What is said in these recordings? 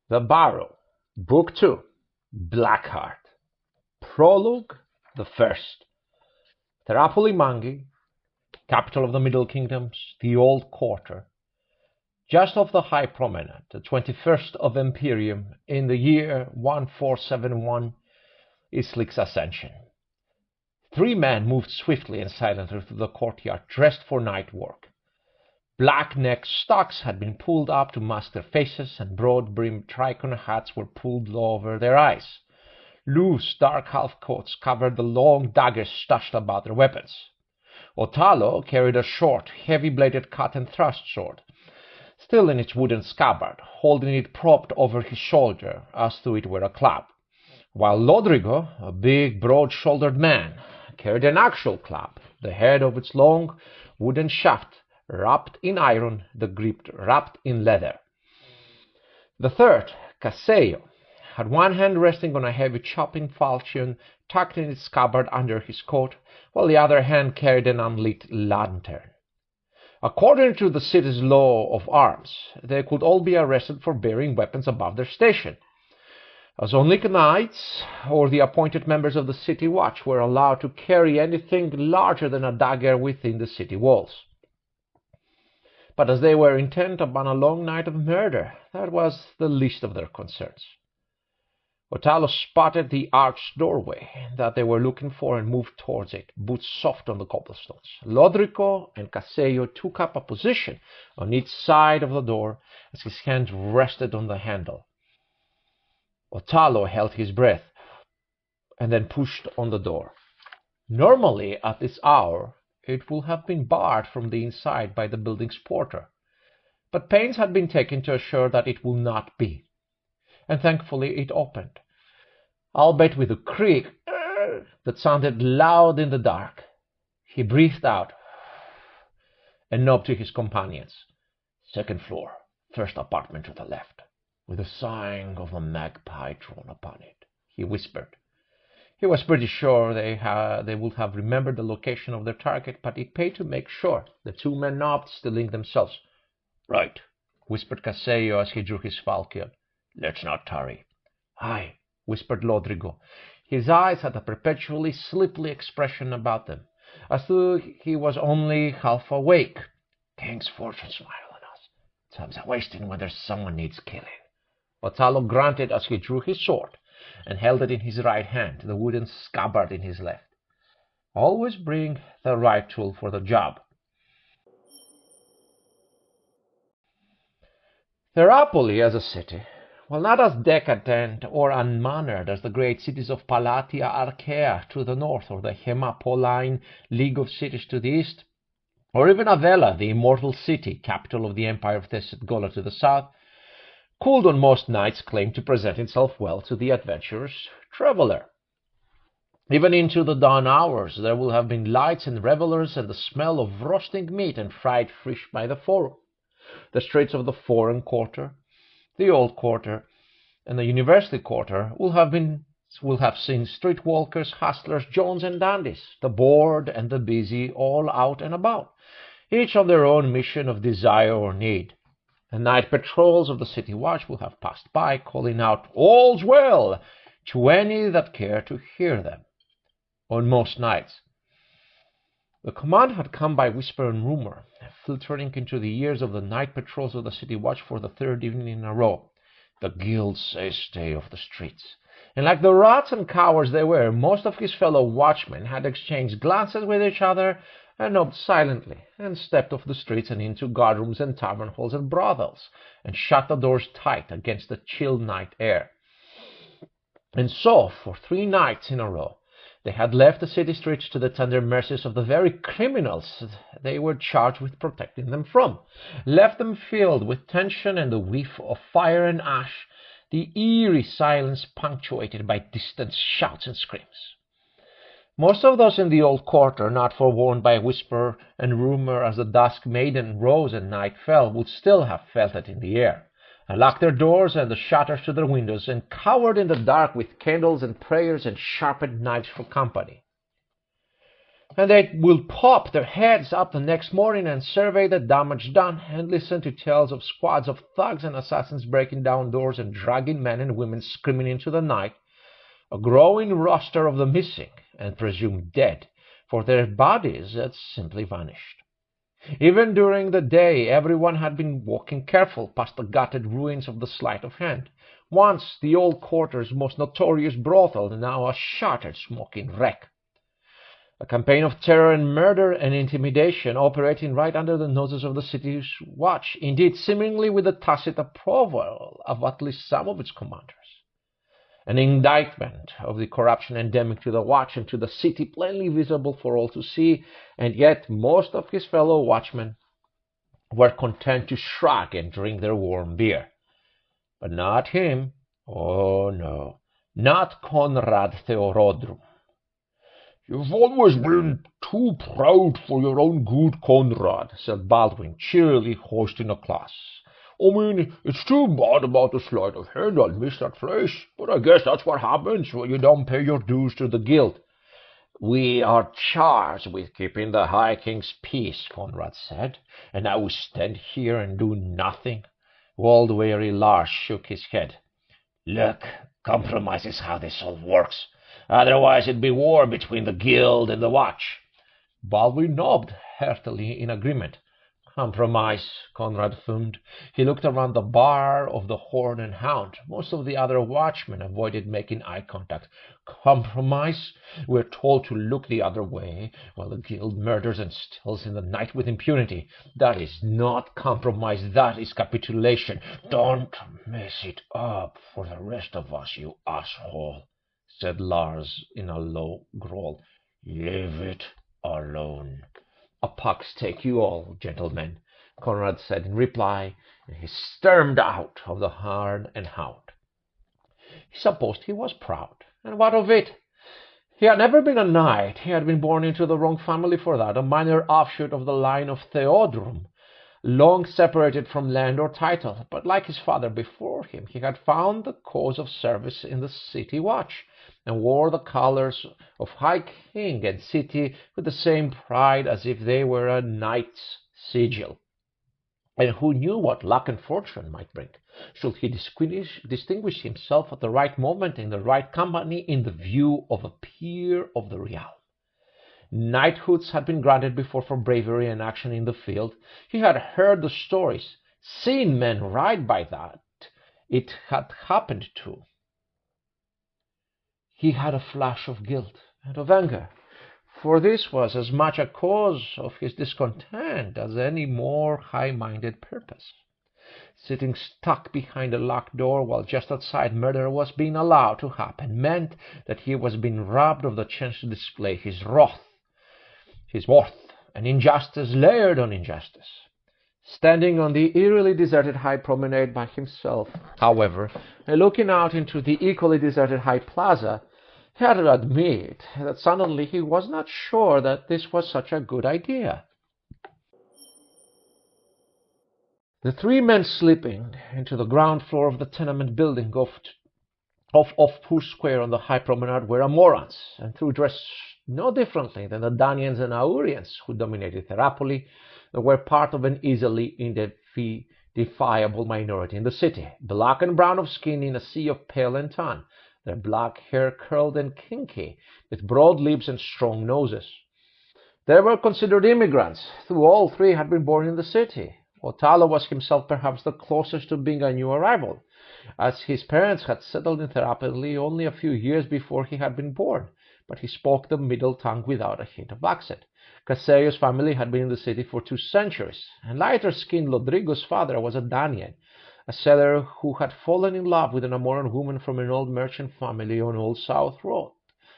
The Barrow, Book 2, Blackheart, Prologue, the First. Therapoli Mangi, capital of the Middle Kingdoms, the Old Quarter, just off the High Promenade, the 21st of Imperium, in the year 1471, Dyslecic's ascension. 3 men moved swiftly and silently through the courtyard, dressed for night work. Black-necked stocks had been pulled up to mask their faces, and broad-brimmed tricorn hats were pulled over their eyes. Loose, dark half-coats covered the long daggers stashed about their weapons. Otalo carried a short, heavy-bladed cut-and-thrust sword, still in its wooden scabbard, holding it propped over his shoulder as though it were a club, while Lodrigo, a big, broad-shouldered man, carried an actual club, the head of its long wooden shaft wrapped in iron, the grip wrapped in leather. The third, Casello, had one hand resting on a heavy chopping falchion tucked in its scabbard under his coat, while the other hand carried an unlit lantern. According to the city's law of arms, they could all be arrested for bearing weapons above their station, as only knights or the appointed members of the city watch were allowed to carry anything larger than a dagger within the city walls. But as they were intent upon a long night of murder, that was the least of their concerns. Otalo spotted the arched doorway that they were looking for and moved towards it, boots soft on the cobblestones. Lodrico and Casello took up a position on each side of the door as his hands rested on the handle. Otalo held his breath and then pushed on the door. Normally, at this hour, it would have been barred from the inside by the building's porter, but pains had been taken to assure that it would not be, and thankfully it opened, albeit with a creak that sounded loud in the dark. He breathed out and nodded to his companions. "Second floor, first apartment to the left," with the sign of a magpie drawn upon it, he whispered. He was pretty sure they would have remembered the location of their target, but it paid to make sure. The 2 men nodded, stilling themselves. "Right," whispered Casello as he drew his falchion. "Let's not tarry." "Aye," whispered Lodrigo. His eyes had a perpetually sleepy expression about them, as though he was only half awake. "King's fortune smile on us. Time's a-wasting when there's someone needs killing." Otalo grunted as he drew his sword and held it in his right hand, the wooden scabbard in his left. Always bring the right tool for the job. Therapoli as a city, while not as decadent or unmannered as the great cities of Palatia Archaea to the north, or the Hemapoline League of Cities to the east, or even Avella, the immortal city, capital of the Empire of Thessagola to the south, could on most nights claim to present itself well to the adventurous traveler. Even into the dawn hours there will have been lights and revelers and the smell of roasting meat and fried fish by the Forum. The streets of the Foreign Quarter, the Old Quarter, and the University Quarter will have seen streetwalkers, hustlers, Jones and dandies, the bored and the busy, all out and about, each on their own mission of desire or need. The night patrols of the city watch will have passed by, calling out "All's well" to any that care to hear them. On most nights, the command had come by whisper and rumor, filtering into the ears of the night patrols of the city watch for the 3rd evening in a row. The guild stay of the streets. And like the rats and cowards they were, most of his fellow watchmen had exchanged glances with each other and nodded silently, and stepped off the streets and into guardrooms and tavern halls and brothels, and shut the doors tight against the chill night air. And so, for 3 nights in a row, they had left the city streets to the tender mercies of the very criminals they were charged with protecting them from, left them filled with tension and the whiff of fire and ash, the eerie silence punctuated by distant shouts and screams. Most of those in the Old Quarter, not forewarned by whisper and rumor as the dusk maiden rose and night fell, would still have felt it in the air, and locked their doors and the shutters to their windows, and cowered in the dark with candles and prayers and sharpened knives for company. and they will pop their heads up the next morning and survey the damage done and listen to tales of squads of thugs and assassins breaking down doors and dragging men and women screaming into the night, a growing roster of the missing and presumed dead, for their bodies had simply vanished. Even during the day, everyone had been walking careful past the gutted ruins of the sleight of hand, once the old quarter's most notorious brothel, now a shattered smoking wreck. A campaign of terror and murder and intimidation operating right under the noses of the city's watch, indeed seemingly with the tacit approval of at least some of its commanders. An indictment of the corruption endemic to the watch and to the city, plainly visible for all to see, and yet most of his fellow watchmen were content to shrug and drink their warm beer. But not him. Oh no, not Conrad Theorodrum. "You've always been too proud for your own good, Conrad," said Baldwin, cheerily hoisting a glass. "I mean, it's too bad about the sleight of hand. I'll miss that place, but I guess that's what happens when you don't pay your dues to the guild." "We are charged with keeping the High King's peace," Conrad said, "and now we stand here and do nothing." Old weary Lars shook his head. "Look, compromise is how this all works. Otherwise it'd be war between the guild and the watch." Baldwin nodded heartily in agreement. "Compromise," Conrad fumed. He looked around the bar of the Horn and Hound. Most of the other watchmen avoided making eye contact. "Compromise? We're told to look the other way, while the guild murders and steals in the night with impunity. That is not compromise, that is capitulation." "Don't mess it up for the rest of us, you asshole," said Lars in a low growl. "Leave it alone." "A pox take you all, gentlemen," Conrad said in reply, and he stormed out of the Horn and Hound. He supposed he was proud, and what of it? He had never been a knight. He had been born into the wrong family for that, a minor offshoot of the line of Theodrum, long separated from land or title. But like his father before him, he had found the cause of service in the city watch, and wore the colours of High King and city with the same pride as if they were a knight's sigil. And who knew what luck and fortune might bring, should he distinguish himself at the right moment in the right company in the view of a peer of the realm? Knighthoods had been granted before for bravery and action in the field. He had heard the stories, seen men ride by that it had happened to. He had a flash of guilt and of anger, for this was as much a cause of his discontent as any more high-minded purpose. Sitting stuck behind a locked door while just outside murder was being allowed to happen meant that he was being robbed of the chance to display his worth, and injustice layered on injustice. Standing on the eerily deserted High Promenade by himself, however, and looking out into the equally deserted High Plaza, he had to admit that suddenly he was not sure that this was such a good idea. The three men slipping into the ground floor of the tenement building off Push Square on the High Promenade were Amorans, and through dress no differently than the Danians and Aurians who dominated Therapoli, they were part of an easily identifiable minority in the city, black and brown of skin in a sea of pale and tan, their black hair curled and kinky, with broad lips and strong noses. They were considered immigrants, though all three had been born in the city. Otalo was himself perhaps the closest to being a new arrival, as his parents had settled in Therapoli only a few years before he had been born, but he spoke the middle tongue without a hint of accent. Caseio's family had been in the city for 2 centuries, and lighter-skinned Rodrigo's father was a Danian, a seller who had fallen in love with an Amoran woman from an old merchant family on Old South Road,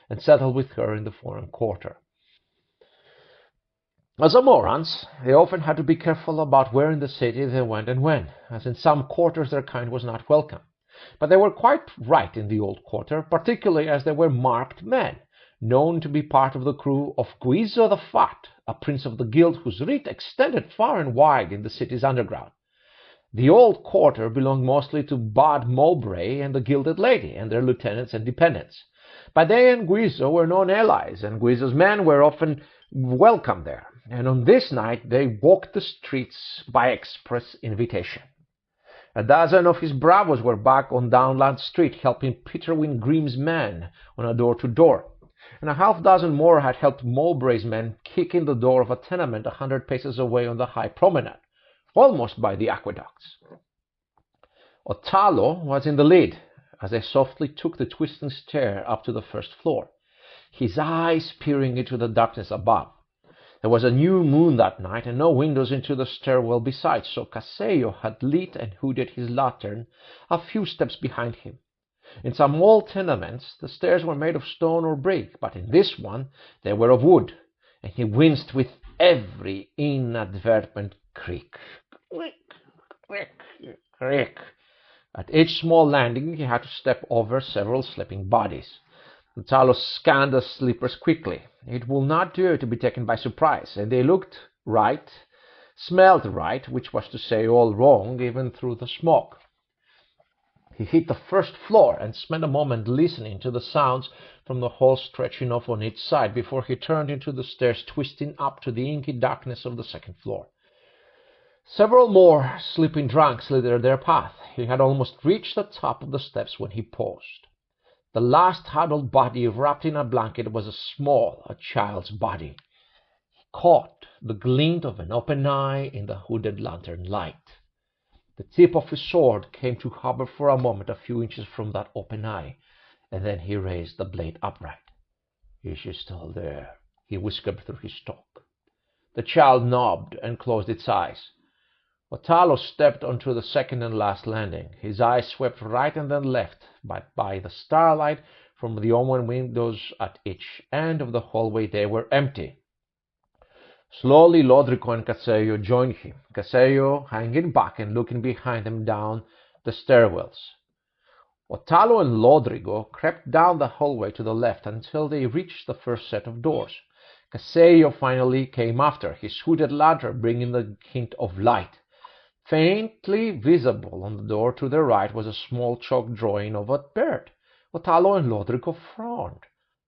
and settled with her in the foreign quarter. As Amorans, they often had to be careful about where in the city they went and when, as in some quarters their kind was not welcome. But they were quite right in the old quarter, particularly as they were marked men, known to be part of the crew of Guizo the Fat, a prince of the guild whose reach extended far and wide in the city's underground. The old quarter belonged mostly to Bud Mowbray and the Gilded Lady and their lieutenants and dependents. But they and Guizo were known allies, and Guizo's men were often welcome there, and on this night they walked the streets by express invitation. A dozen of his bravos were back on Downland Street helping Peter win Grimm's men on a door-to-door, and a half-dozen more had helped Mowbray's men kick in the door of a tenement 100 paces away on the High Promenade, almost by the aqueducts. Othello was in the lead as they softly took the twisting stair up to the first floor, his eyes peering into the darkness above. There was a new moon that night and no windows into the stairwell besides, so Cassio had lit and hooded his lantern a few steps behind him. In some old tenements the stairs were made of stone or brick, but in this one they were of wood, and he winced with every inadvertent creak. Creak, creak, creak. At each small landing he had to step over several sleeping bodies. Othello scanned the sleepers quickly. It would not do to be taken by surprise, and they looked right, smelled right, which was to say all wrong, even through the smoke. He hit the first floor and spent a moment listening to the sounds from the hall stretching off on each side before he turned into the stairs twisting up to the inky darkness of the second floor. Several more sleeping drunks littered their path. He had almost reached the top of the steps when he paused. The last huddled body wrapped in a blanket was a child's body. He caught the glint of an open eye in the hooded lantern light. The tip of his sword came to hover for a moment a few inches from that open eye, and then he raised the blade upright. "Is she still there?" he whispered through his talk. The child nodded and closed its eyes. Othello stepped onto the second and last landing. His eyes swept right and then left, but by the starlight from the open windows at each end of the hallway they were empty. Slowly Lodrico and Cassio joined him, Cassio hanging back and looking behind them down the stairwells. Othello and Lodrigo crept down the hallway to the left until they reached the first set of doors. Cassio finally came after, his hooded lantern bringing the hint of light. Faintly visible on the door to the right was a small chalk drawing of a bird. Othello and Lodrigo frowned.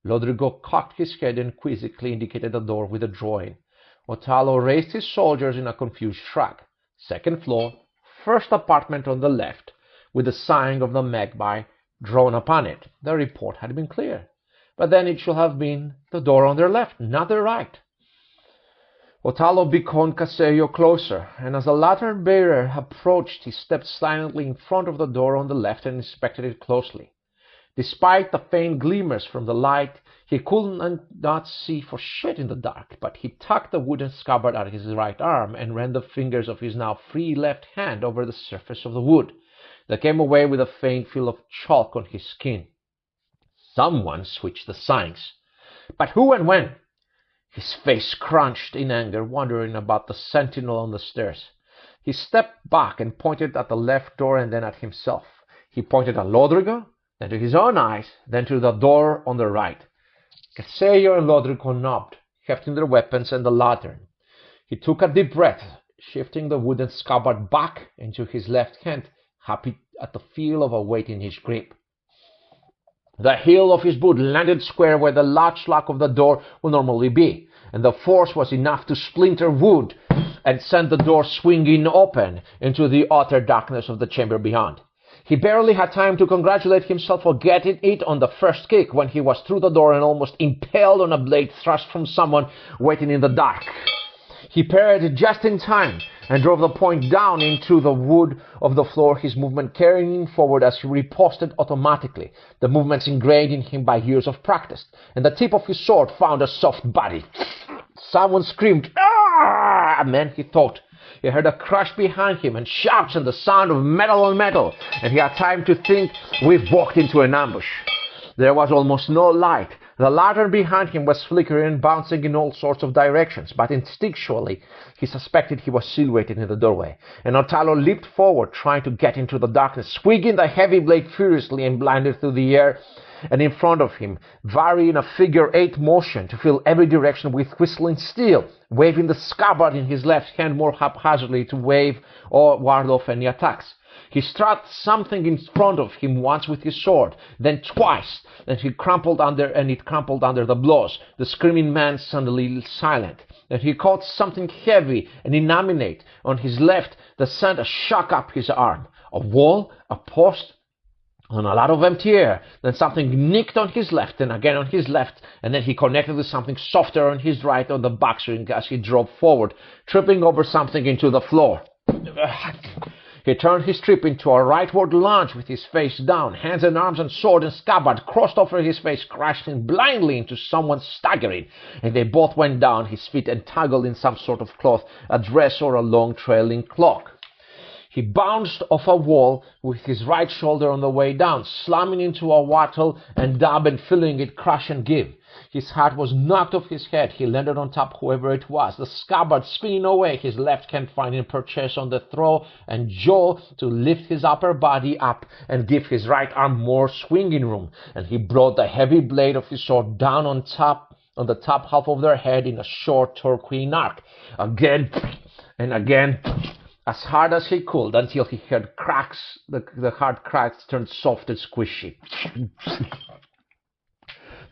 Lodrigo cocked his head and quizzically indicated the door with the drawing. Othello raised his shoulders in a confused shrug. Second floor, first apartment on the left, with the sign of the Magpie drawn upon it. The report had been clear. But then it should have been the door on their left, not their right. Othello beckoned Cassio closer, and as the lantern-bearer approached, he stepped silently in front of the door on the left and inspected it closely. Despite the faint glimmers from the light, he could not see for shit in the dark, but he tucked the wooden scabbard at his right arm and ran the fingers of his now free left hand over the surface of the wood. They came away with a faint feel of chalk on his skin. Someone switched the signs. But who and when? His face crunched in anger, wondering about the sentinel on the stairs. He stepped back and pointed at the left door and then at himself. He pointed at Lodrigo, then to his own eyes, then to the door on the right. Cassio and Lodrigo nodded, hefting their weapons and the lantern. He took a deep breath, shifting the wooden scabbard back into his left hand, happy at the feel of a weight in his grip. The heel of his boot landed square where the latch lock of the door would normally be, and the force was enough to splinter wood and send the door swinging open into the utter darkness of the chamber beyond. He barely had time to congratulate himself for getting it on the first kick when he was through the door and almost impaled on a blade thrust from someone waiting in the dark. He parried just in time and drove the point down into the wood of the floor, his movement carrying him forward as he riposted automatically, the movements ingrained in him by years of practice, and the tip of his sword found a soft body. Someone screamed, "Ah!" A man, he thought. He heard a crash behind him and shouts and the sound of metal on metal, and he had time to think, "We've walked into an ambush." There was almost no light. The lantern behind him was flickering and bouncing in all sorts of directions, but instinctually he suspected he was silhouetted in the doorway, and Othello leaped forward, trying to get into the darkness, swinging the heavy blade furiously and blinded through the air and in front of him, varying a figure-8 motion to fill every direction with whistling steel, waving the scabbard in his left hand more haphazardly to wave or ward off any attacks. He struck something in front of him once with his sword, then twice, and it crumpled under the blows. The screaming man suddenly silent. And he caught something heavy and inanimate on his left that sent a shock up his arm. A wall, a post, and a lot of empty air. Then something nicked on his left, and again on his left, and then he connected with something softer on his right on the backswing as he drove forward, tripping over something into the floor. He turned his trip into a rightward lunge with his face down. Hands and arms and sword and scabbard crossed over his face, crashing blindly into someone staggering, and they both went down, his feet entangled in some sort of cloth, a dress or a long trailing cloak. He bounced off a wall with his right shoulder on the way down, slamming into a wattle and dab and feeling it crash and give. His hat was knocked off his head. He landed on top whoever it was, the scabbard spinning away, his left hand finding purchase on the throw and jaw to lift his upper body up and give his right arm more swinging room. And he brought the heavy blade of his sword down on the top half of their head in a short turquoise arc. Again and again, as hard as he could, until he heard cracks, the hard cracks turned soft and squishy.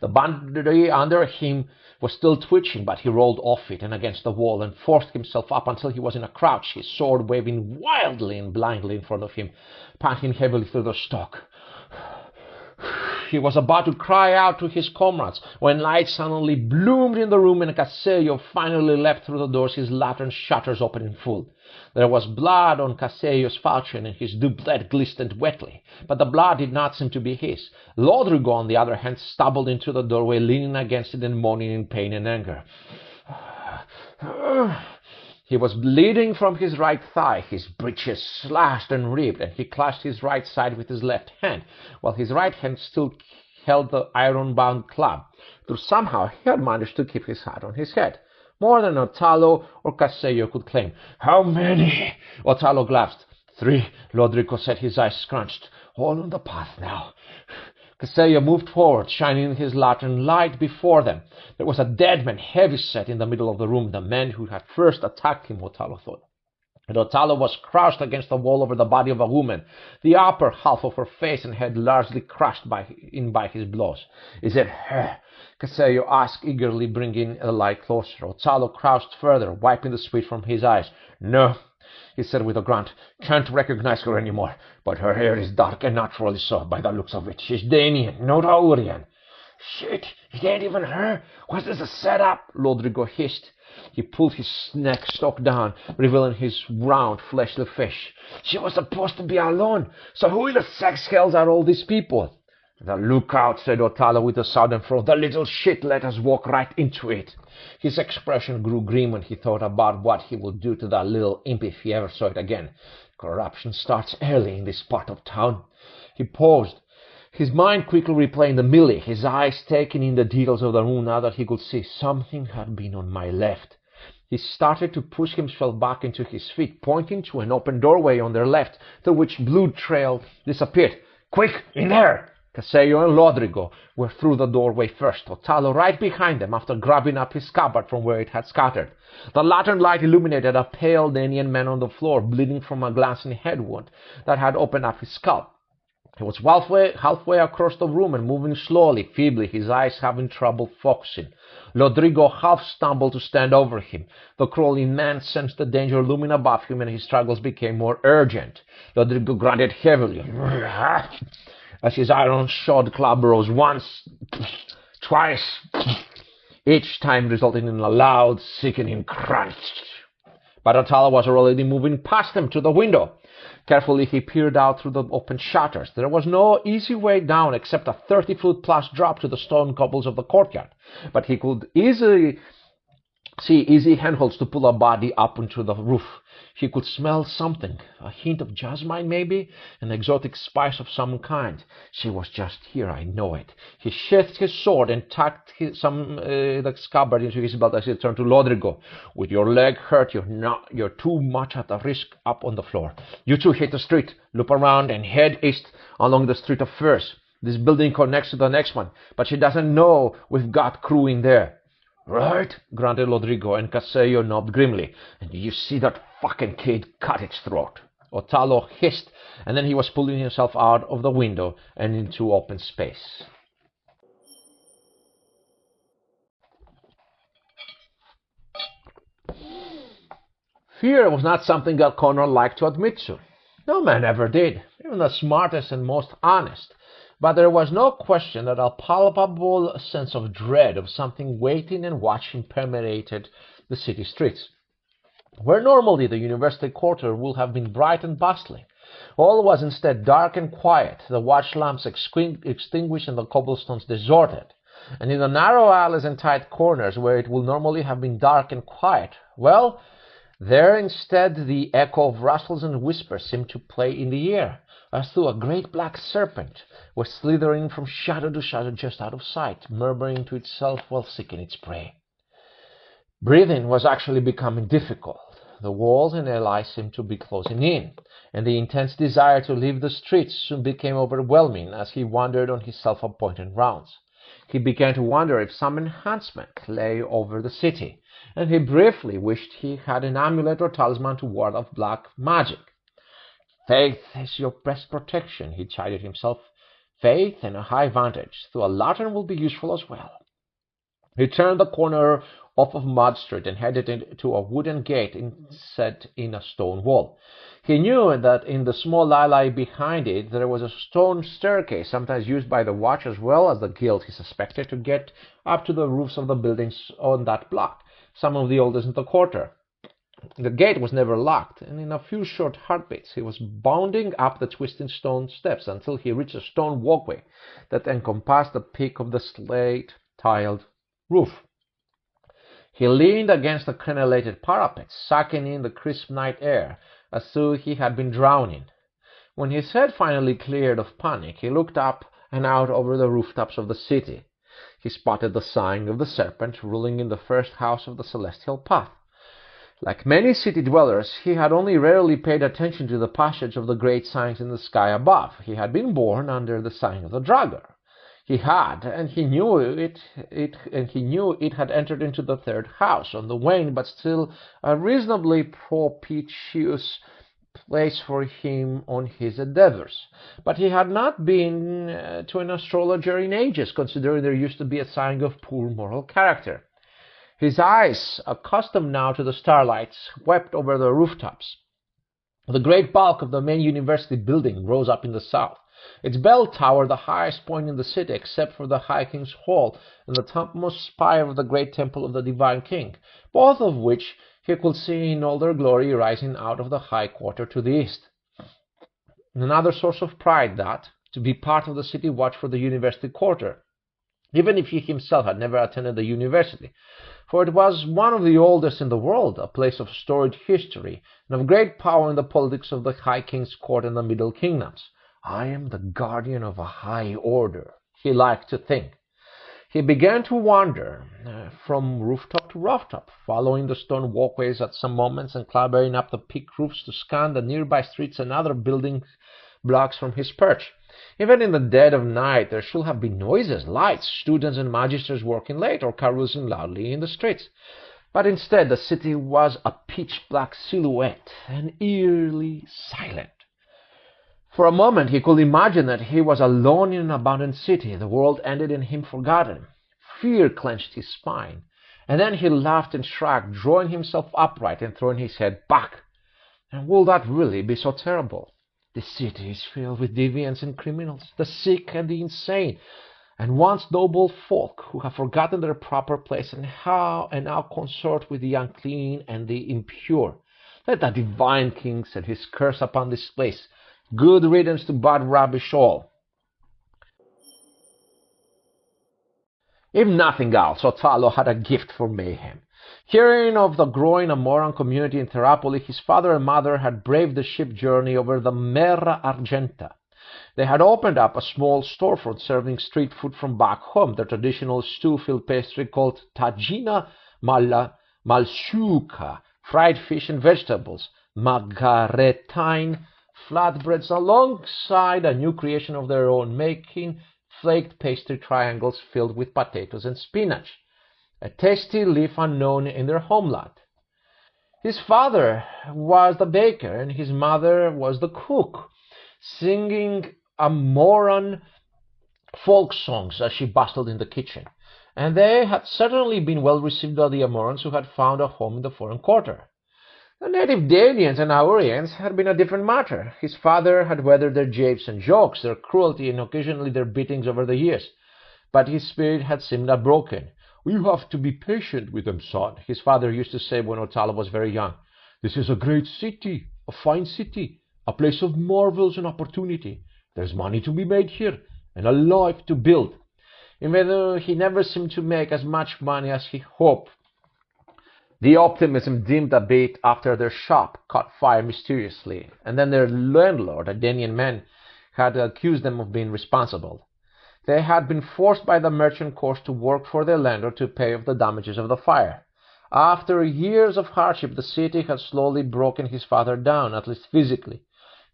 The boundary under him was still twitching, but he rolled off it and against the wall and forced himself up until he was in a crouch, his sword waving wildly and blindly in front of him, panting heavily through the stock. He was about to cry out to his comrades when light suddenly bloomed in the room and Casello finally leapt through the doors, his lantern shutters open in full. There was blood on Casello's falchion and his doublet glistened wetly, but the blood did not seem to be his. Rodrigo, on the other hand, stumbled into the doorway, leaning against it and moaning in pain and anger. He was bleeding from his right thigh, his breeches slashed and ripped, and he clutched his right side with his left hand, while his right hand still held the iron-bound club, though somehow he had managed to keep his hat on his head. More than Otallo or Casello could claim. "How many?" Otallo gasped. "3, Rodrigo said, his eyes scrunched. "All on the path now." Casello moved forward, shining his lantern light before them. There was a dead man, heavy-set, in the middle of the room, the man who had first attacked him, Otallo thought. And Otallo was crouched against the wall over the body of a woman, the upper half of her face and head largely crushed by his blows. "Is it her?" Casello asked eagerly, bringing the light closer. Otallo crouched further, wiping the sweat from his eyes. "No," he said with a grunt. "Can't recognize her anymore, but her hair is dark and naturally so, by the looks of it. She's Danian, not Aurian." "Shit, it ain't even her. Was this a setup?" Rodrigo hissed. He pulled his neck stock down, revealing his round, fleshly face. "She was supposed to be alone, so who in the sex hells are all these people?" "The lookout," said Otallo with a sudden throat. "The little shit let us walk right into it." His expression grew grim when he thought about what he would do to that little imp if he ever saw it again. Corruption starts early in this part of town. He paused, his mind quickly replaying the melee, his eyes taking in the details of the room now that he could see. Something had been on my left. He started to push himself back into his feet, pointing to an open doorway on their left, through which blue trail disappeared. "Quick, in there!" Casello and Rodrigo were through the doorway first, Otallo right behind them after grabbing up his scabbard from where it had scattered. The lantern light illuminated a pale Danian man on the floor, bleeding from a glancing head wound that had opened up his scalp. He was halfway across the room and moving slowly, feebly, his eyes having trouble focusing. Rodrigo half stumbled to stand over him. The crawling man sensed the danger looming above him, and his struggles became more urgent. Rodrigo grunted heavily as his iron-shod club rose once, twice, each time resulting in a loud, sickening crunch. But Otallo was already moving past them to the window. Carefully he peered out through the open shutters. There was no easy way down except a 30-foot-plus drop to the stone cobbles of the courtyard, but he could easily see easy handholds to pull a body up onto the roof. He could smell something, a hint of jasmine maybe, an exotic spice of some kind. She was just here, I know it. He sheathed his sword and tucked the scabbard into his belt as he turned to Rodrigo. "With your leg hurt, you're too much at the risk up on the floor. You two hit the street, loop around and head east along the street of Furs. This building connects to the next one, but she doesn't know we've got crew in there." "Right," grunted Rodrigo, and Casello nodded grimly. "And you see that fucking kid cut its throat." Othalo hissed, and then he was pulling himself out of the window and into open space. Fear was not something that Connor liked to admit to. No man ever did, even the smartest and most honest. But there was no question that a palpable sense of dread of something waiting and watching permeated the city streets. Where normally the university quarter would have been bright and bustling, all was instead dark and quiet, the watch lamps extinguished and the cobblestones deserted. And in the narrow alleys and tight corners where it would normally have been dark and quiet, well, there instead the echo of rustles and whispers seemed to play in the air, as though a great black serpent was slithering from shadow to shadow just out of sight, murmuring to itself while seeking its prey. Breathing was actually becoming difficult. The walls and alley seemed to be closing in, and the intense desire to leave the streets soon became overwhelming as he wandered on his self-appointed rounds. He began to wonder if some enhancement lay over the city, and he briefly wished he had an amulet or talisman to ward off black magic. Faith is your best protection, he chided himself. Faith and a high vantage, though a lantern will be useful as well. He turned the corner off of Mud Street and headed into a wooden gate set in a stone wall. He knew that in the small alley behind it there was a stone staircase, sometimes used by the watch as well as the guild, he suspected, to get up to the roofs of the buildings on that block, some of the oldest in the quarter. The gate was never locked, and in a few short heartbeats he was bounding up the twisting stone steps until he reached a stone walkway that encompassed the peak of the slate-tiled roof. He leaned against the crenellated parapet, sucking in the crisp night air, as though he had been drowning. When his head finally cleared of panic, he looked up and out over the rooftops of the city. He spotted the sign of the serpent ruling in the first house of the celestial path. Like many city dwellers, he had only rarely paid attention to the passage of the great signs in the sky above. He had been born under the sign of the Draugr. He had, and he knew it had entered into the third house, on the wane, but still a reasonably propitious place for him on his endeavors. But he had not been to an astrologer in ages, considering there used to be a sign of poor moral character. His eyes, accustomed now to the starlight, swept over the rooftops. The great bulk of the main university building rose up in the south, its bell tower the highest point in the city except for the High King's Hall and the topmost spire of the great temple of the Divine King, both of which he could see in all their glory rising out of the high quarter to the east. Another source of pride that, to be part of the city watch for the university quarter, even if he himself had never attended the university, for it was one of the oldest in the world, a place of storied history, and of great power in the politics of the High King's Court and the Middle Kingdoms. I am the guardian of a high order, he liked to think. He began to wander from rooftop to rooftop, following the stone walkways at some moments and clambering up the peak roofs to scan the nearby streets and other building blocks from his perch. Even in the dead of night there should have been noises, lights, students and magisters working late or carousing loudly in the streets. But instead the city was a pitch-black silhouette and eerily silent. For a moment he could imagine that he was alone in an abandoned city, the world ended and him forgotten. Fear clenched his spine, and then he laughed and shrugged, drawing himself upright and throwing his head back. And will that really be so terrible? The city is filled with deviants and criminals, the sick and the insane, and once noble folk who have forgotten their proper place and now consort with the unclean and the impure. Let the Divine King set his curse upon this place. Good riddance to bad rubbish all. If nothing else, Othalo had a gift for mayhem. Hearing of the growing Amoran community in Therapoli, his father and mother had braved the ship journey over the Mera Argenta. They had opened up a small storefront serving street food from back home, their traditional stew-filled pastry called tagina malshuka, fried fish and vegetables, margaretine, flatbreads, alongside a new creation of their own making, flaked pastry triangles filled with potatoes and spinach, a tasty leaf unknown in their homeland. His father was the baker, and his mother was the cook, singing a moron folk songs as she bustled in the kitchen, and they had certainly been well received by the Amorans who had found a home in the foreign quarter. The native Dalians and Aurians had been a different matter. His father had weathered their japes and jokes, their cruelty, and occasionally their beatings over the years, but his spirit had seemed unbroken. "You have to be patient with them, son," his father used to say when Otalo was very young. "This is a great city, a fine city, a place of marvels and opportunity. There's money to be made here, and a life to build." Even though he never seemed to make as much money as he hoped, the optimism dimmed a bit after their shop caught fire mysteriously, and then their landlord, a Danian man, had accused them of being responsible. They had been forced by the merchant course to work for their landlord to pay off the damages of the fire. After years of hardship, the city had slowly broken his father down, at least physically.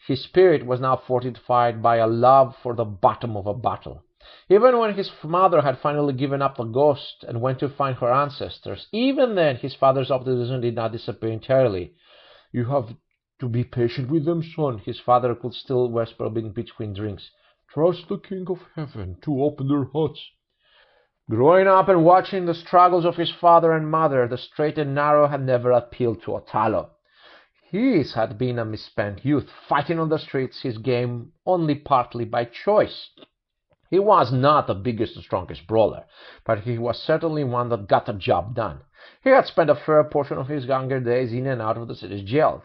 His spirit was now fortified by a love for the bottom of a bottle. Even when his mother had finally given up the ghost and went to find her ancestors, even then his father's optimism did not disappear entirely. "You have to be patient with them, son," his father could still whisper in between drinks. "Trust the King of Heaven to open their hearts." Growing up and watching the struggles of his father and mother, the straight and narrow had never appealed to Otalo. His had been a misspent youth, fighting on the streets, his game only partly by choice. He was not the biggest or strongest brawler, but he was certainly one that got the job done. He had spent a fair portion of his younger days in and out of the city's jail,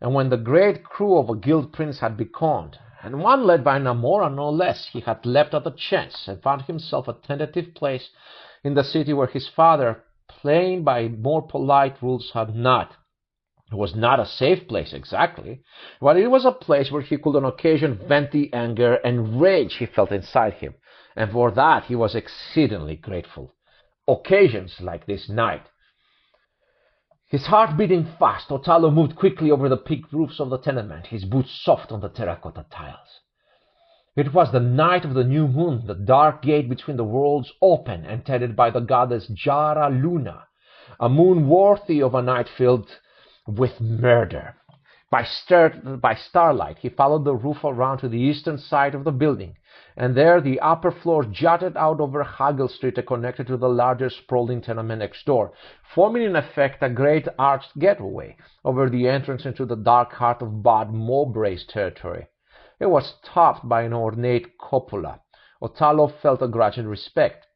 and when the great crew of a guild prince had beckoned, and one led by Namora no less, he had leapt at the chance and found himself a tentative place in the city where his father, playing by more polite rules, had not. It was not a safe place exactly, but it was a place where he could on occasion vent the anger and rage he felt inside him, and for that he was exceedingly grateful. Occasions like this night. His heart beating fast, Otalo moved quickly over the peaked roofs of the tenement, his boots soft on the terracotta tiles. It was the night of the new moon, the dark gate between the worlds open and tended by the goddess Jara Luna, a moon worthy of a night filled with murder. By starlight, he followed the roof around to the eastern side of the building, and there the upper floor jutted out over Hagel Street and connected to the larger sprawling tenement next door, forming in effect a great arched getaway over the entrance into the dark heart of Bud Mowbray's territory. It was topped by an ornate cupola. Otalo felt a grudging respect.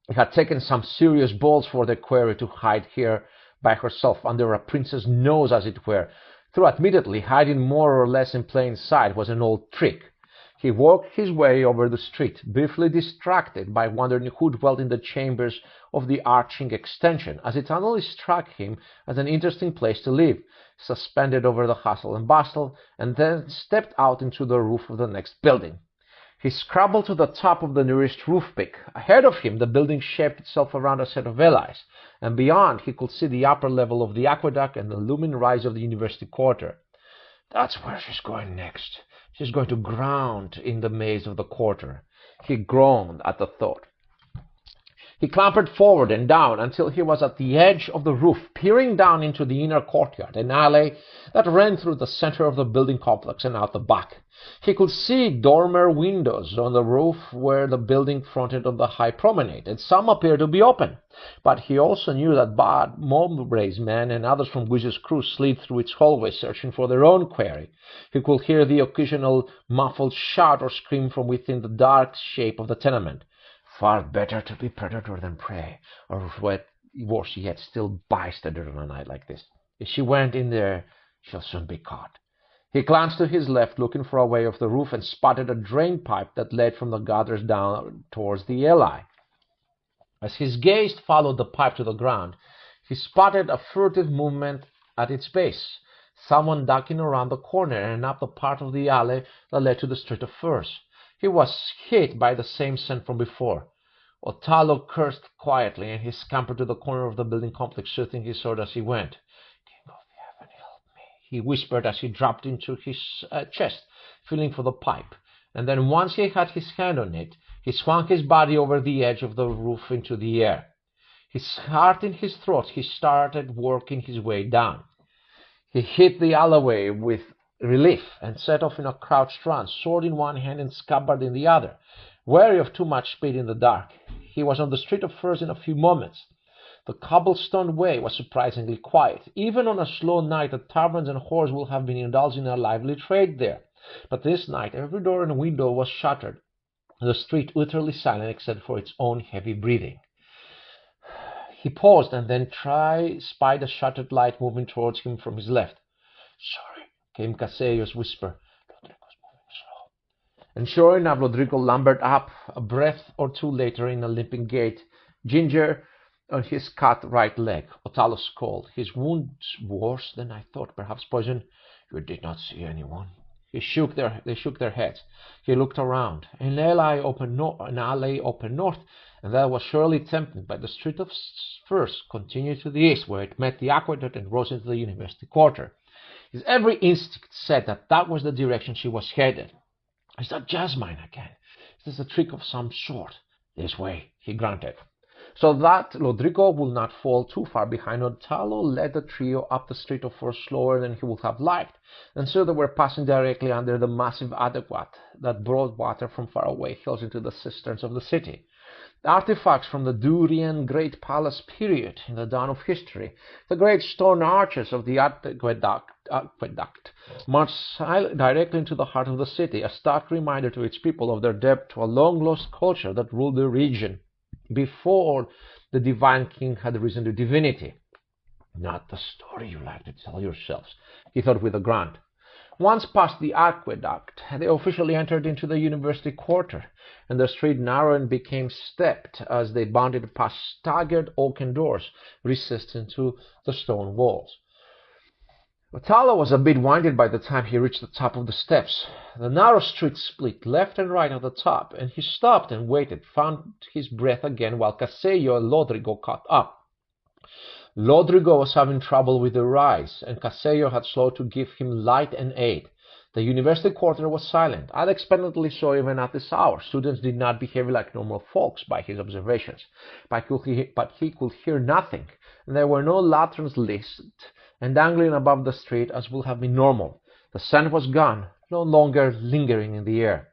It had taken some serious balls for the quarry to hide here by herself under a prince's nose, as it were, though admittedly hiding more or less in plain sight was an old trick. He worked his way over the street, briefly distracted by wondering who dwelt in the chambers of the arching extension, as it suddenly struck him as an interesting place to live, suspended over the hustle and bustle, and then stepped out into the roof of the next building. He scrabbled to the top of the nearest roof peak. Ahead of him, the building shaped itself around a set of alleys, and beyond he could see the upper level of the aqueduct and the looming rise of the university quarter. "That's where she's going next. She's going to ground in the maze of the quarter." He groaned at the thought. He clambered forward and down until he was at the edge of the roof, peering down into the inner courtyard, an alley that ran through the center of the building complex and out the back. He could see dormer windows on the roof where the building fronted on the high promenade, and some appeared to be open. But he also knew that Bud Mowbray's men and others from Guiz's crew slid through its hallways searching for their own quarry. He could hear the occasional muffled shout or scream from within the dark shape of the tenement. Far better to be predator than prey, or worse yet, still bystander on a night like this. If she went in there, she'll soon be caught. He glanced to his left, looking for a way off the roof, and spotted a drain pipe that led from the gutters down towards the alley. As his gaze followed the pipe to the ground, he spotted a furtive movement at its base, someone ducking around the corner and up the part of the alley that led to the street of furs. He was hit by the same scent from before. Otalo cursed quietly, and he scampered to the corner of the building complex, shooting his sword as he went. "King of Heaven, help me," he whispered as he dropped into his chest, feeling for the pipe. And then once he had his hand on it, he swung his body over the edge of the roof into the air. His heart in his throat, he started working his way down. He hit the alleyway with relief and set off in a crouched run, sword in one hand and scabbard in the other, wary of too much speed in the dark. He was on the street of furs in a few moments. The cobblestone way was surprisingly quiet. Even on a slow night, the taverns and whores would have been indulging in a lively trade there. But this night every door and window was shuttered, the street utterly silent except for its own heavy breathing. He paused and then spied a shuttered light moving towards him from his left. "Sorry," came Casello's whisper. "Rodrigo's moving slow." And sure enough, Rodrigo lumbered up a breath or two later in a limping gait, ginger on his cut right leg. Otalo called. "His wound's worse than I thought. Perhaps poison." "You did not see anyone." They shook their heads. He looked around. An alley opened north, and that was surely tempting, but the street of Furs continued to the east, where it met the aqueduct and rose into the university quarter. His every instinct said that that was the direction she was headed. "Is that Jasmine again? Is this a trick of some sort?" "This way," he grunted. So that Rodrigo would not fall too far behind, Otalo led the trio up the street of Furs slower than he would have liked, and so they were passing directly under the massive aqueduct that brought water from faraway hills into the cisterns of the city. The artifacts from the Durian Great Palace period in the dawn of history, the great stone arches of the aqueduct marched directly into the heart of the city, a stark reminder to its people of their debt to a long-lost culture that ruled the region before the divine king had risen to divinity. "Not the story you like to tell yourselves," he thought with a grunt. Once past the aqueduct, they officially entered into the university quarter, and the street narrowed and became stepped as they bounded past staggered oaken doors recessed into the stone walls. Otalo was a bit winded by the time he reached the top of the steps. The narrow street split left and right at the top, and he stopped and waited, found his breath again while Casello and Rodrigo caught up. Rodrigo was having trouble with the rise, and Casello had slowed to give him light and aid. The university quarter was silent, unexpectedly so even at this hour. Students did not behave like normal folks by his observations, but he could hear nothing, and there were no lanterns lit and dangling above the street as would have been normal. The sun was gone, no longer lingering in the air.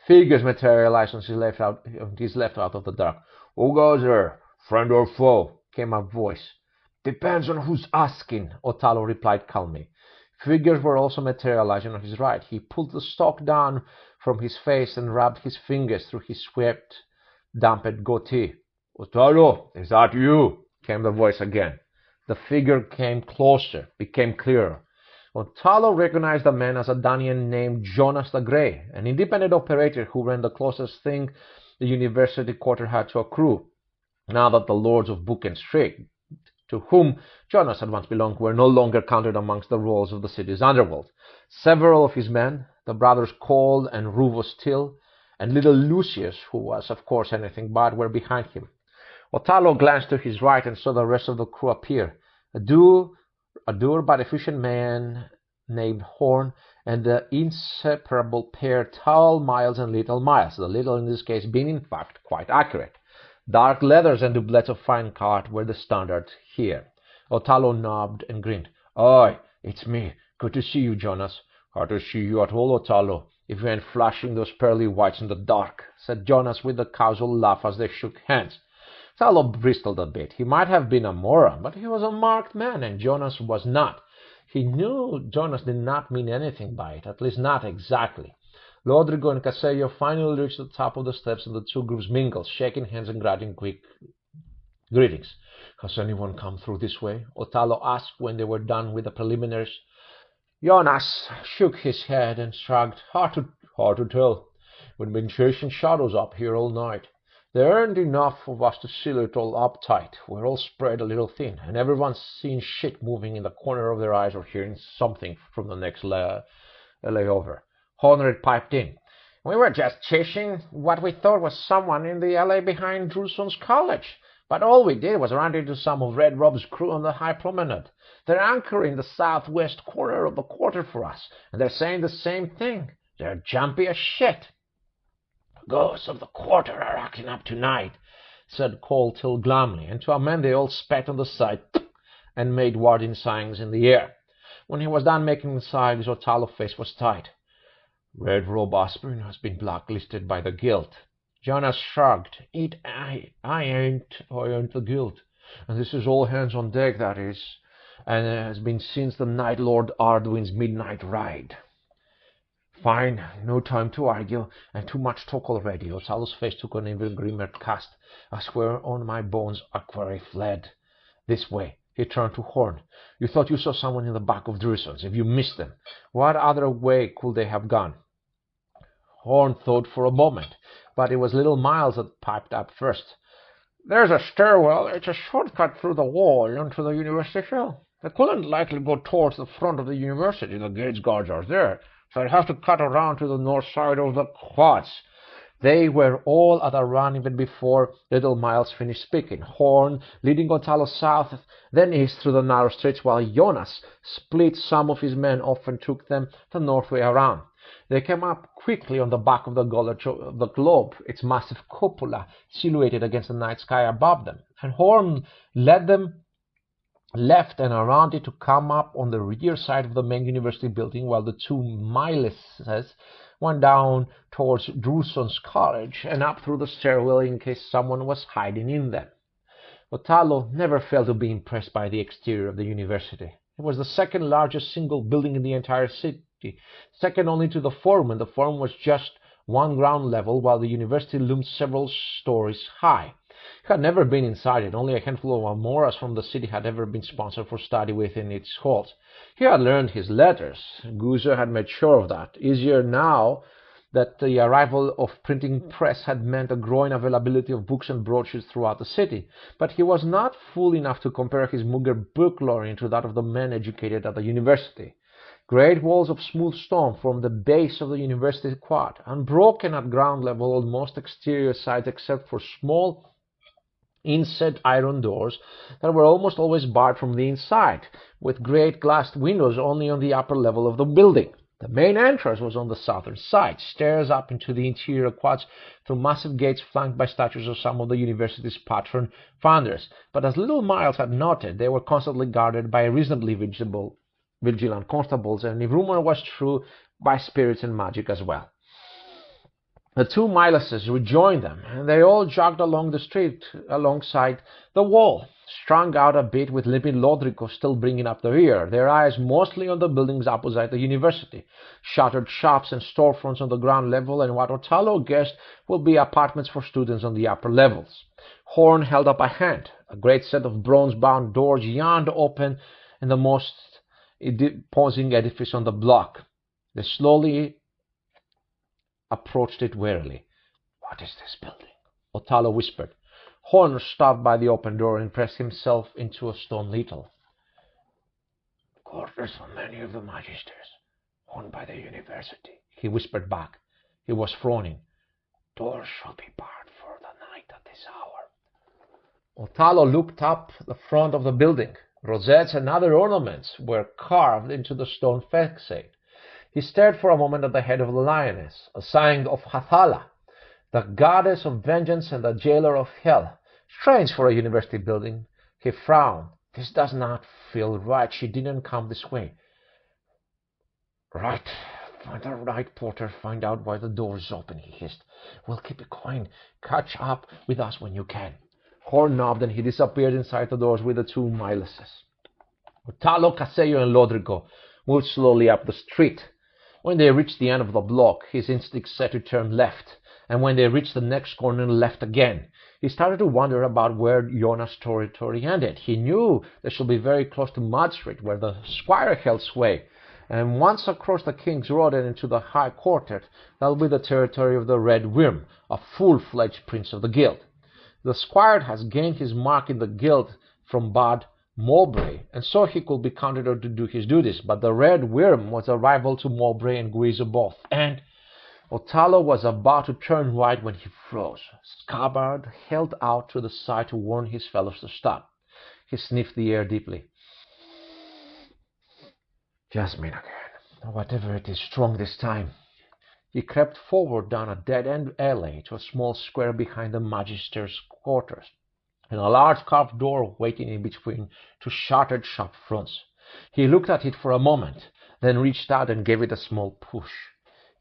Figures materialized on his left out of the dark. "Who goes there? Friend or foe?" came a voice. "Depends on who's asking," Otalo replied calmly. Figures were also materializing on his right. He pulled the stalk down from his face and rubbed his fingers through his swept, damped goatee. "Otalo, is that you?" came the voice again. The figure came closer, became clearer. Otalo recognized the man as a Danian named Jonas the Grey, an independent operator who ran the closest thing the university quarter had to a crew, now that the lords of Book and Street, to whom Jonas had once belonged, were no longer counted amongst the rolls of the city's underworld. Several of his men, the brothers Cole and Rufus Till, and little Lucius, who was of course anything but, were behind him. Otalo glanced to his right and saw the rest of the crew appear. A dour but efficient man named Horn, and the inseparable pair Tall Miles and Little Miles, the little in this case being in fact quite accurate. Dark leathers and doublets of fine cut were the standard here. Otalo nodded and grinned. "Aye, it's me. Good to see you, Jonas." "Hard to see you at all, Otalo, if you ain't flashing those pearly whites in the dark," said Jonas with a casual laugh as they shook hands. Otalo bristled a bit. He might have been a moron, but he was a marked man, and Jonas was not. He knew Jonas did not mean anything by it, at least not exactly. Rodrigo and Casello finally reached the top of the steps, and the two groups mingled, shaking hands and granting quick greetings. "Has anyone come through this way?" Otalo asked when they were done with the preliminaries. Jonas shook his head and shrugged. Hard to tell. We've been chasing shadows up here all night. There aren't enough of us to seal it all up tight. We're all spread a little thin, and everyone's seeing shit moving in the corner of their eyes or hearing something from the next layover. Honred piped in. "We were just chasing what we thought was someone in the alley behind Druson's college. But all we did was run into some of Red Rob's crew on the high promenade. They're anchoring the southwest corner of the quarter for us, and they're saying the same thing. They're jumpy as shit." "Ghosts of the quarter are acting up tonight," said Cole Till glumly, and to a man they all spat on the side and made warding signs in the air. When he was done making the signs, Otalo's face was tight. Red Robe Aspirin has been blacklisted by the guild. Jonas shrugged. I ain't the guild. And this is all hands on deck, that is. And it has been since the Night Lord Arduin's midnight ride. Fine, no time to argue, and too much talk already. Otalo's face took an even grimmer cast. I swear on my bones Aquaray fled. This way. He turned to Horn. You thought you saw someone in the back of Druson's. If you missed them, what other way could they have gone? Horn thought for a moment, but it was little Miles that piped up first. There's a stairwell. It's a shortcut through the wall into the university hill. They couldn't likely go towards the front of the university. The gates guards are there, so I'd have to cut around to the north side of the quads. They were all at a run even before little Miles finished speaking. Horn leading Otalo south, then east through the narrow streets, while Jonas split some of his men off and took them the north way around. They came up quickly on the back of the gullet of the globe, its massive cupola silhouetted against the night sky above them, and Horn led them left and around it to come up on the rear side of the main university building, while the two Mileses went down towards Druson's college and up through the stairwell in case someone was hiding in them. Otalo never failed to be impressed by the exterior of the university. It was the second largest single building in the entire city, second only to the Forum, and the Forum was just one ground level, while the university loomed several stories high. He had never been inside it. Only a handful of Almoras from the city had ever been sponsored for study within its halls. He had learned his letters. Guzo had made sure of that. Easier now that the arrival of printing press had meant a growing availability of books and brochures throughout the city. But he was not fool enough to compare his meager book learning to that of the men educated at the university. Great walls of smooth stone formed the base of the university quad, unbroken at ground level on most exterior sides except for small inset iron doors that were almost always barred from the inside, with great glassed windows only on the upper level of the building. The main entrance was on the southern side, stairs up into the interior quads through massive gates flanked by statues of some of the university's patron founders. But as little Miles had noted, they were constantly guarded by reasonably vigilant constables, and if rumor was true, by spirits and magic as well. The two Mileses rejoined them, and they all jogged along the street alongside the wall, strung out a bit with limping Lodrico still bringing up the rear, their eyes mostly on the buildings opposite the university, shuttered shops and storefronts on the ground level, and what Otalo guessed will be apartments for students on the upper levels. Horn held up a hand. A great set of bronze-bound doors yawned open in the most imposing edifice on the block. They slowly approached it warily. What is this building? Otalo whispered. Horn stopped by the open door and pressed himself into a stone lintel. Quarters for many of the magisters, owned by the university, he whispered back. He was frowning. Doors shall be barred for the night at this hour. Otalo looked up the front of the building. Rosettes and other ornaments were carved into the stone facade. He stared for a moment at the head of the lioness, a sign of Hathala, the goddess of vengeance and the jailer of hell. Strange for a university building. He frowned. This does not feel right. She didn't come this way. Right. Find the right porter. Find out why the door is open, he hissed. We'll keep it quiet. Catch up with us when you can. Horn nodded, and he disappeared inside the doors with the two Mileses. Otalo, Casello, and Lodrico moved slowly up the street. When they reached the end of the block, his instincts said to turn left, and when they reached the next corner, left again. He started to wonder about where Jonas' territory ended. He knew they should be very close to Mud Street, where the squire held sway, and once across the King's Road and into the High Quarter, that would be the territory of the Red Worm, a full-fledged prince of the guild. The squire has gained his mark in the guild from Bad Mowbray, and so he could be counted on to do his duties, but the Red Worm was a rival to Mowbray and Guizo both, and Otalo was about to turn right when he froze. Scabbard held out to the side to warn his fellows to stop. He sniffed the air deeply. Jasmine again. Whatever it is, strong this time. He crept forward down a dead-end alley to a small square behind the magister's quarters. and a large carved door waiting in between two shuttered shop fronts. He looked at it for a moment, then reached out and gave it a small push.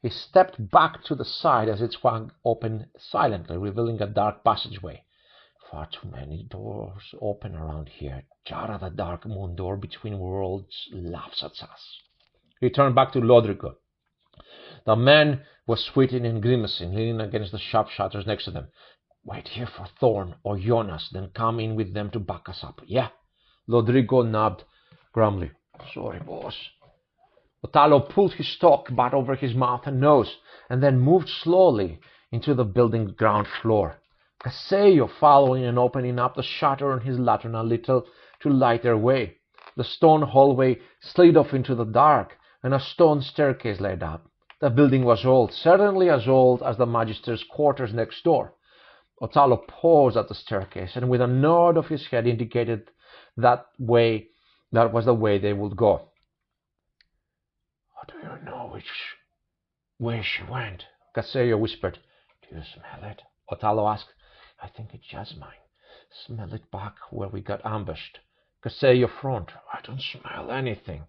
He stepped back to the side as it swung open silently, revealing a dark passageway. Far too many doors open around here. Jara, the dark moon door between worlds, laughs at us. He turned back to Lodrico. The man was sweating and grimacing, leaning against the shop shutters next to them. Wait here for Thorn or Jonas, then come in with them to back us up. Yeah? Lodrigo nodded grumbly. Sorry, boss. Otallo pulled his stock bat over his mouth and nose, and then moved slowly into the building's ground floor. Casello following and opening up the shutter on his lantern a little to light their way. The stone hallway slid off into the dark, and a stone staircase led up. The building was old, certainly as old as the Magister's quarters next door. Otallo paused at the staircase, and with a nod of his head indicated that was the way they would go. How do you know which way she went? Casello whispered. Do you smell it? Otallo asked. I think it's jasmine. Smell it back where we got ambushed. Casello frowned. I don't smell anything.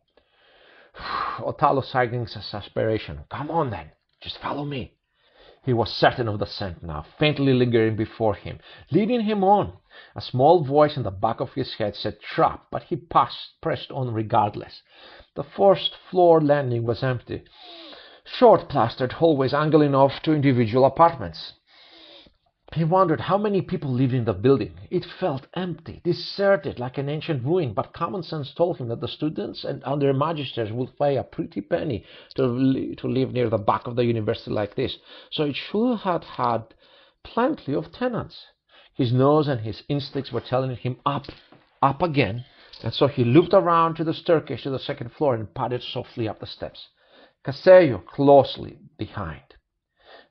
Otallo sighed in exasperation. Come on then, just follow me. He was certain of the scent now, faintly lingering before him, leading him on. A small voice in the back of his head said trap, but he pressed on regardless. The first floor landing was empty. Short plastered hallways angling off to individual apartments. He wondered how many people lived in the building. It felt empty, deserted, like an ancient ruin, but common sense told him that the students and their magisters would pay a pretty penny to live near the back of the university like this, so it should have had plenty of tenants. His nose and his instincts were telling him up again, and so he looped around to the staircase to the second floor and padded softly up the steps, Casello closely behind.